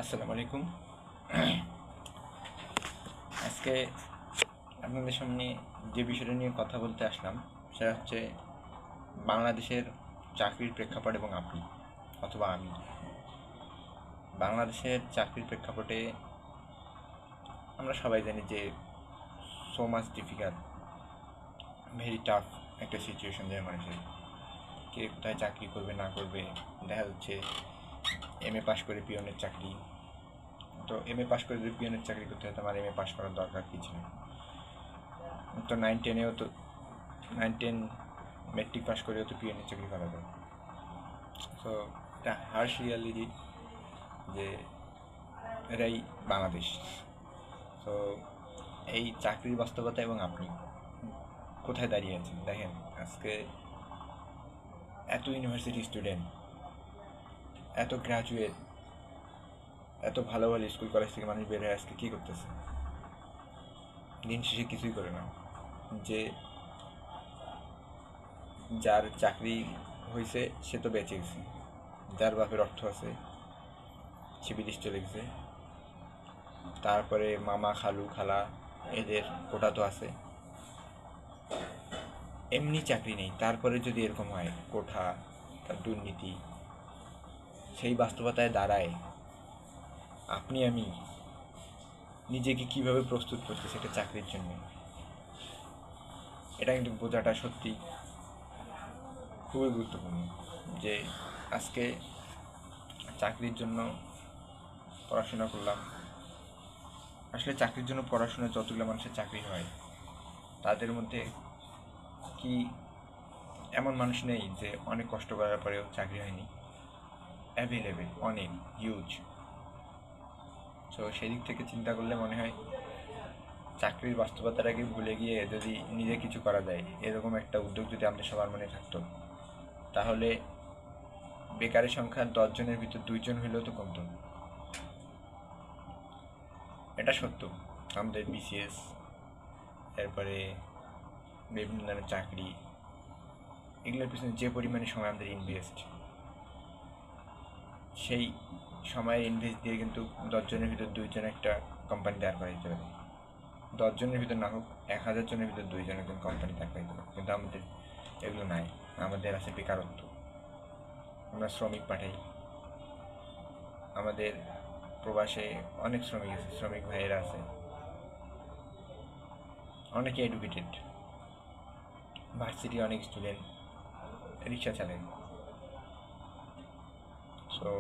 আসসালামু আলাইকুম। আজকে আপনাদের সামনে যে বিষয়টা নিয়ে কথা বলতে আসলাম সেটা হচ্ছে বাংলাদেশের চাকরির প্রেক্ষাপট এবং আপনি অথবা আমি। বাংলাদেশের চাকরির প্রেক্ষাপটে আমরা সবাই জানি যে so much difficult, very tough একটা সিচুয়েশন যায় মানুষের। কে কোথায় চাকরি করবে না করবে, দেখা যাচ্ছে এমএ পাশ করে পিয়নের চাকরি। তো এমএ পাশ করে যদি পিয়নের চাকরি করতে হয় তো আমার এমএ পাশ করার দরকার কি ছিল? তো 9-10-এও তো 9-10 মেট্রিক পাস করেও তো পিএনের চাকরি করা যায়। সো এটা হার্শ রিয়ালিটি যে এরাই বাংলাদেশ। তো এই চাকরির বাস্তবতা এবং আপনি কোথায় দাঁড়িয়ে আছেন দেখেন। আজকে এত ইউনিভার্সিটি স্টুডেন্ট, এত গ্রাজুয়েট, এত ভালো ভালো স্কুল কলেজ থেকে মানুষ বের হয়ে আজকে কী করতেছে? দিন শেষে কিছুই করে না। যে যার চাকরি হয়েছে সে তো বেঁচে গেছে, যার বাপের অর্থ আছে সে বিদেশ চলে গেছে, তারপরে মামা খালু খালা এদের কোটা তো আছে, এমনি চাকরি নেই। তারপরে যদি এরকম হয় কোঠা, তার দুর্নীতি, সেই বাস্তবতায় দাঁড়ায় আপনি আমি নিজেকে কিভাবে প্রস্তুত করতেছি একটা চাকরির জন্য, এটা কিন্তু বোঝাটা সত্যি খুবই গুরুত্বপূর্ণ। যে আজকে চাকরির জন্য পড়াশোনা করলাম, আসলে চাকরির জন্য পড়াশোনা যতগুলো মানুষের চাকরি হয় তাদের মধ্যে কি এমন মানুষ নেই যে অনেক কষ্ট করার পরেও চাকরি হয়নি? অ্যাভেলেবেল, অনেক, হিউজ। সো সেদিক থেকে চিন্তা করলে মনে হয় চাকরির বাস্তবতাটাকে ভুলে গিয়ে যদি নিজে কিছু করা যায়, এরকম একটা উদ্যোগ যদি আমাদের সবার মনে থাকতো, তাহলে বেকারের সংখ্যা 10 জনের ভিতর 2 জন হইলেও তো কমতো। এটা সত্য। আমাদের বিসিএস, এরপরে বিভিন্ন ধরনের চাকরি, এগুলোর পিছনে যে পরিমাণে সময় আমাদের ইনভেস্ট, সেই সময়ের ইনভেস্ট দিয়ে কিন্তু 10 জনের ভিতর 2 জন একটা কোম্পানি দাঁড় করাইতে পারে। 10 জনের ভিতর না হোক, 1000 জনের ভিতর 2 জন একজন কোম্পানি দাঁড় করাইতে পারে। কিন্তু আমাদের এগুলো নাই। আমাদের আছে বেকারত্ব। আমরা শ্রমিক পাঠাই। আমাদের প্রবাসে অনেক শ্রমিক আছে, শ্রমিক ভাইয়েরা আছে, অনেকে এডুকেটেড, ভার্সিটি অনেক স্টুডেন্ট রিক্সা চালায়। সো